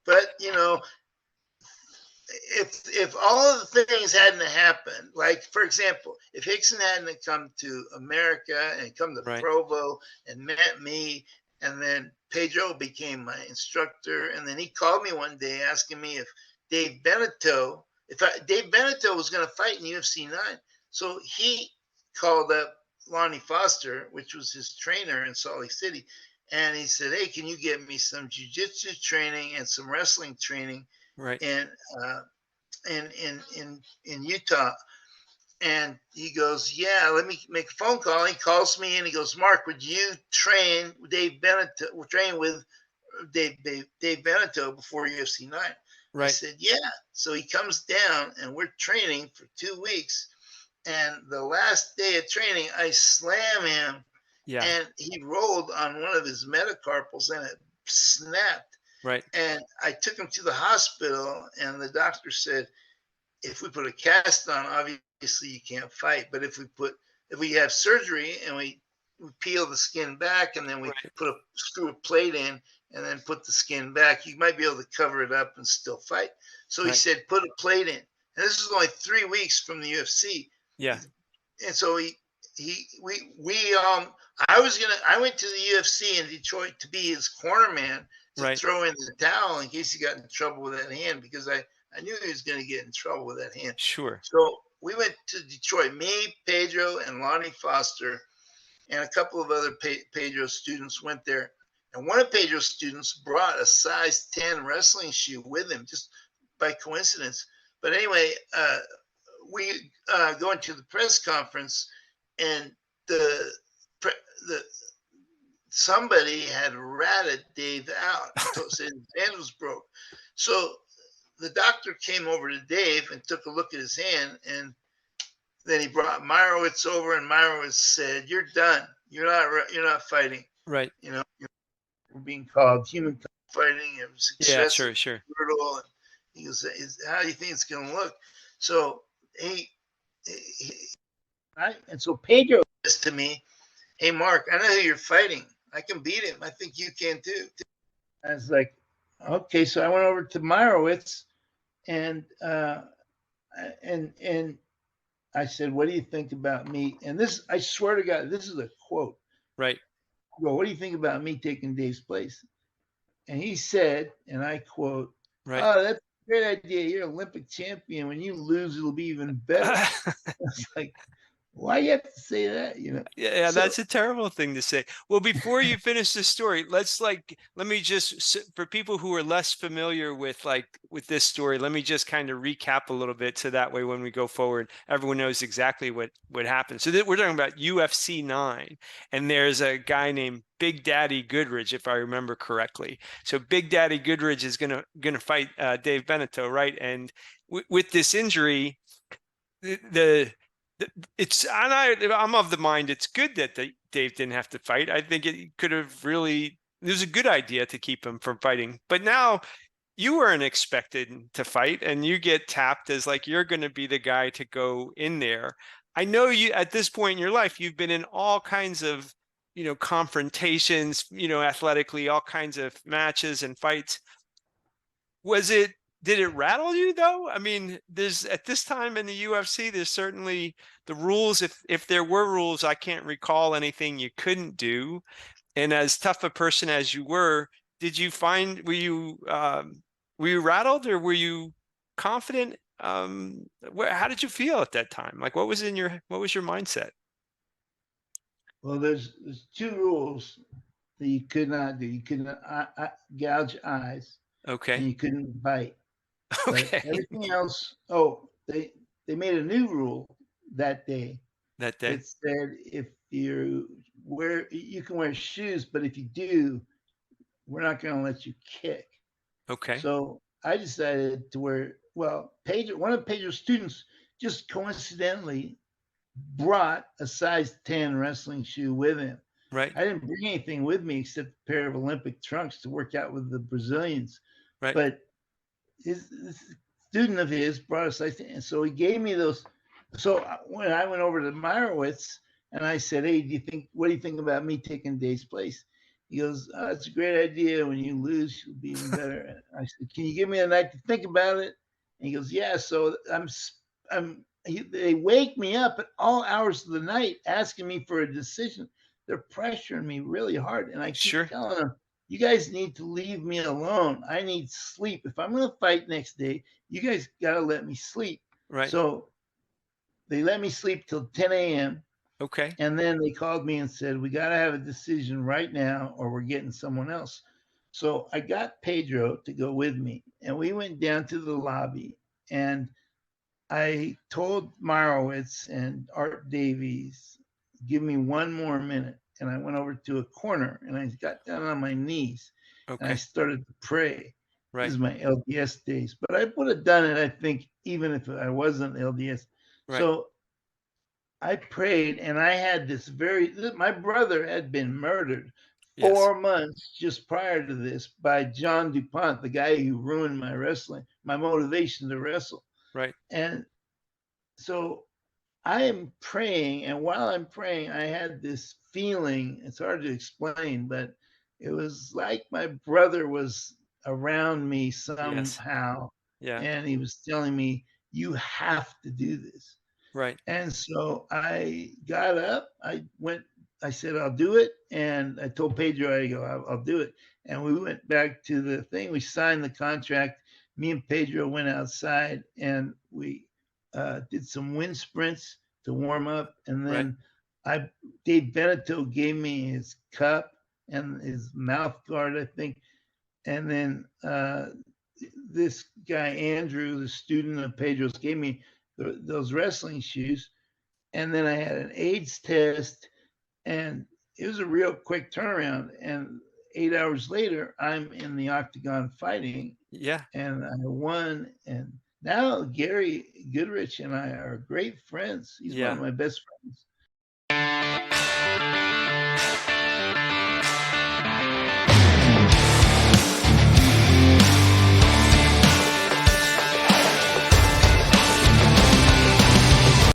But if all of the things hadn't happened, like for example, if Hickson hadn't come to America and come to Right. Provo and met me, and then Pedro became my instructor, and then he called me one day asking me if Dave Beneteau was going to fight in UFC 9. So he called up Lonnie Foster, which was his trainer in Salt Lake City, and he said, "Hey, can you get me some jiu-jitsu training and some wrestling training Right. in Utah?" And he goes, "Yeah, let me make a phone call." He calls me and he goes, "Mark, would you train Dave Beneteau? Train with Dave Beneteau before UFC 9?" I Right. said, "Yeah." So he comes down and we're training for 2 weeks. And the last day of training, I slam him, Yeah. and he rolled on one of his metacarpals and it snapped. Right. And I took him to the hospital, and the doctor said, if we put a cast on, obviously you can't fight. But if we have surgery and we peel the skin back, and then we Right. screw a plate in and then put the skin back, you might be able to cover it up and still fight. So he Right. said, put a plate in. And this is only 3 weeks from the UFC. Yeah. And so I went to the UFC in Detroit to be his corner man, to Right. throw in the towel in case he got in trouble with that hand, because I knew he was going to get in trouble with that hand. Sure. So we went to Detroit, me, Pedro, and Lonnie Foster, and a couple of other Pedro students went there. And one of Pedro's students brought a size 10 wrestling shoe with him, just by coincidence. But anyway, we go into the press conference, and the somebody had ratted Dave out, said his hand was broke. So the doctor came over to Dave and took a look at his hand, and then he brought Meyerowitz over, and Meyerowitz said, "You're done. You're not fighting." Right. You're being called human fighting. It was Yeah. excessive, Sure. brutal. And he goes, "How do you think it's going to look?" So and so Pedro says to me, "Hey, Mark, I know who you're fighting. I can beat him. I think you can too." I was like, "Okay." So I went over to Meyerowitz, and I said, "What do you think about me?" And this, I swear to God, this is a quote. Right. I go, "What do you think about me taking Dave's place?" And he said, and I quote, Right. "Oh, that's a great idea. You're an Olympic champion. When you lose, it'll be even better." It's like, why you have to say that? Yeah, So that's a terrible thing to say. Well, before you finish the story, let me just, for people who are less familiar with this story, let me just kind of recap a little bit, so that way when we go forward, everyone knows exactly what happened. So we're talking about UFC 9, and there's a guy named Big Daddy Goodridge, if I remember correctly. So Big Daddy Goodridge is gonna fight Dave Beneteau, right? And with this injury, I'm of the mind it's good that Dave didn't have to fight. I think it could have really, it was a good idea to keep him from fighting. But now you weren't expected to fight, and you get tapped as like you're going to be the guy to go in there. I know you, at this point in your life, you've been in all kinds of confrontations, athletically, all kinds of matches and fights. Did it rattle you though? I mean, there's, at this time in the UFC, there's certainly the rules. If there were rules, I can't recall anything you couldn't do. And as tough a person as you were, were you rattled, or were you confident? How did you feel at that time? Like, what was your mindset? well, there's 2 rules that you could not do. You couldn't gouge eyes, and Okay. you couldn't bite. But Okay. everything else, they made a new rule that day. That day. It said if you can wear shoes, but if you do, we're not going to let you kick. Okay. So I decided to wear. Well, one of Pedro's students just coincidentally brought a size 10 wrestling shoe with him. Right. I didn't bring anything with me except a pair of Olympic trunks to work out with the Brazilians. Right. But this student of his brought a size 10, and so he gave me those. So when I went over to Meyerowitz and I said, "Hey, what do you think about me taking Dave's place?" He goes, oh, it's a great idea. When you lose, you'll be even better. And I said, can you give me a night to think about it? And he goes, yeah. So they wake me up at all hours of the night asking me for a decision. They're pressuring me really hard. And I keep Sure. telling them, you guys need to leave me alone. I need sleep. If I'm going to fight next day, you guys got to let me sleep. Right. So they let me sleep till 10 a.m. Okay. And then they called me and said, we got to have a decision right now or we're getting someone else. So I got Pedro to go with me and we went down to the lobby and I told Marowitz and Art Davies, give me one more minute. And I went over to a corner and I got down on my knees and I Okay. started to pray. This Right. is my LDS days, but I would have done it, I think, even if I wasn't LDS. Right. So I prayed and I had this my brother had been murdered Yes. 4 months just prior to this by John DuPont, the guy who ruined my wrestling, my motivation to wrestle. Right. And so I am praying, and while I'm praying, I had this feeling. It's hard to explain, but it was like my brother was around me Yes. somehow, Yeah. and he was telling me, "You have to do this." Right. And so I got up. I said, I'll do it. And I told Pedro, I go, I'll do it. And we went back to the thing. We signed the contract. Me and Pedro went outside and we did some wind sprints to warm up. And Right. then Dave Beneteau gave me his cup and his mouth guard, I think. And then this guy, Andrew, the student of Pedro's, gave me those wrestling shoes. And then I had an AIDS test, and it was a real quick turnaround. And 8 hours later, I'm in the octagon fighting, Yeah. and I won. And now Gary Goodrich and I are great friends. He's one Yeah. of my best friends.